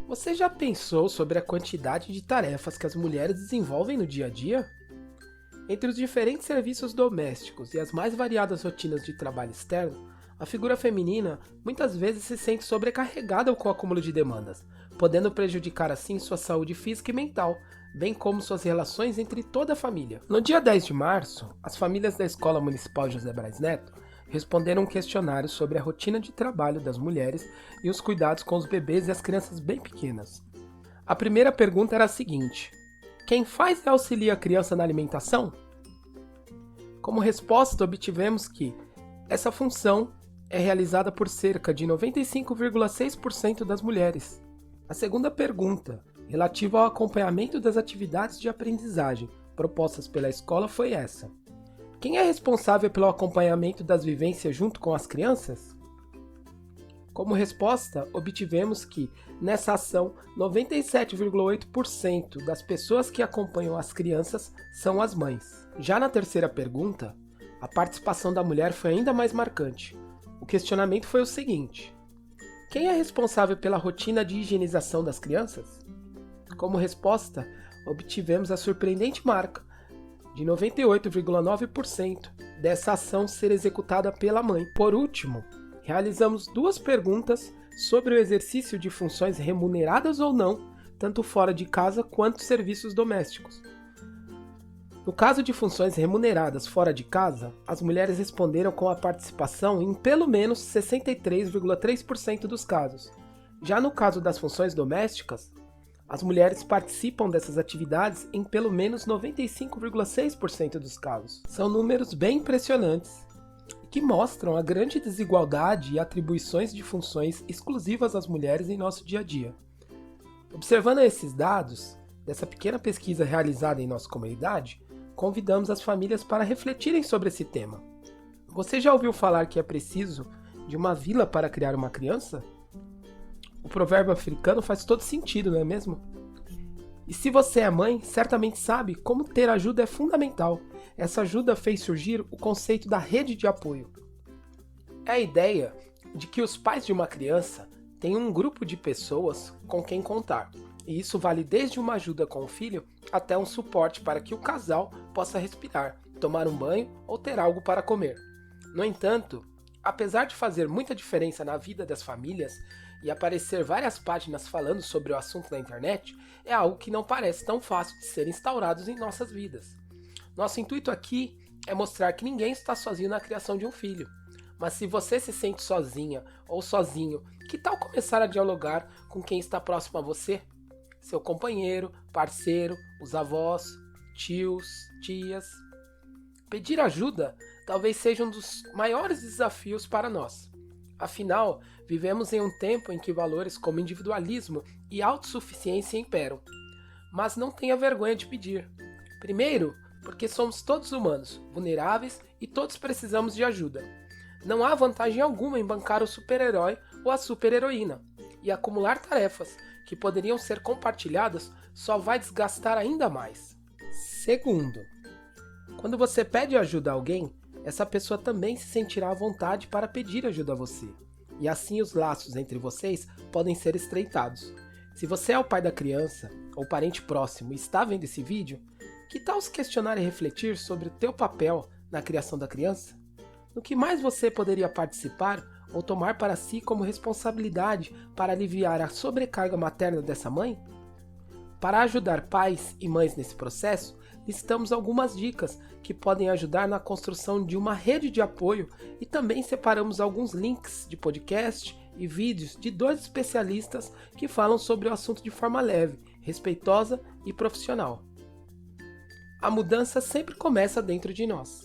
Você já pensou sobre a quantidade de tarefas que as mulheres desenvolvem no dia a dia? Entre os diferentes serviços domésticos e as mais variadas rotinas de trabalho externo, a figura feminina muitas vezes se sente sobrecarregada com o acúmulo de demandas, podendo prejudicar assim sua saúde física e mental, bem como suas relações entre toda a família. No dia 10 de março, as famílias da Escola Municipal José Braz Neto responderam um questionário sobre a rotina de trabalho das mulheres e os cuidados com os bebês e as crianças bem pequenas. A primeira pergunta era a seguinte: quem faz e auxilia a criança na alimentação? Como resposta, obtivemos que essa função é realizada por cerca de 95,6% das mulheres. A segunda pergunta, relativa ao acompanhamento das atividades de aprendizagem propostas pela escola, foi essa: quem é responsável pelo acompanhamento das vivências junto com as crianças? Como resposta, obtivemos que, nessa ação, 97,8% das pessoas que acompanham as crianças são as mães. Já na terceira pergunta, a participação da mulher foi ainda mais marcante. O questionamento foi o seguinte: quem é responsável pela rotina de higienização das crianças? Como resposta, obtivemos a surpreendente marca de 98,9% dessa ação ser executada pela mãe. Por último, realizamos duas perguntas sobre o exercício de funções remuneradas ou não, tanto fora de casa quanto serviços domésticos. No caso de funções remuneradas fora de casa, as mulheres responderam com a participação em pelo menos 63,3% dos casos. Já no caso das funções domésticas, as mulheres participam dessas atividades em pelo menos 95,6% dos casos. São números bem impressionantes que mostram a grande desigualdade e atribuições de funções exclusivas às mulheres em nosso dia a dia. Observando esses dados, dessa pequena pesquisa realizada em nossa comunidade, convidamos as famílias para refletirem sobre esse tema. Você já ouviu falar que é preciso de uma vila para criar uma criança? O provérbio africano faz todo sentido, não é mesmo? E se você é mãe, certamente sabe como ter ajuda é fundamental. Essa ajuda fez surgir o conceito da rede de apoio. É a ideia de que os pais de uma criança têm um grupo de pessoas com quem contar. E isso vale desde uma ajuda com o filho até um suporte para que o casal possa respirar, tomar um banho ou ter algo para comer. No entanto, apesar de fazer muita diferença na vida das famílias e aparecer várias páginas falando sobre o assunto na internet, é algo que não parece tão fácil de ser instaurado em nossas vidas. Nosso intuito aqui é mostrar que ninguém está sozinho na criação de um filho. Mas se você se sente sozinha ou sozinho, que tal começar a dialogar com quem está próximo a você? Seu companheiro, parceiro, os avós, tios, tias. Pedir ajuda talvez seja um dos maiores desafios para nós. Afinal, vivemos em um tempo em que valores como individualismo e autossuficiência imperam. Mas não tenha vergonha de pedir. Primeiro, porque somos todos humanos, vulneráveis e todos precisamos de ajuda. Não há vantagem alguma em bancar o super-herói ou a super-heroína, e acumular tarefas que poderiam ser compartilhadas só vai desgastar ainda mais. Segundo, quando você pede ajuda a alguém, essa pessoa também se sentirá à vontade para pedir ajuda a você, e assim os laços entre vocês podem ser estreitados. Se você é o pai da criança ou parente próximo e está vendo esse vídeo, que tal se questionar e refletir sobre o teu papel na criação da criança? No que mais você poderia participar ou tomar para si como responsabilidade para aliviar a sobrecarga materna dessa mãe? Para ajudar pais e mães nesse processo, listamos algumas dicas que podem ajudar na construção de uma rede de apoio e também separamos alguns links de podcast e vídeos de dois especialistas que falam sobre o assunto de forma leve, respeitosa e profissional. A mudança sempre começa dentro de nós.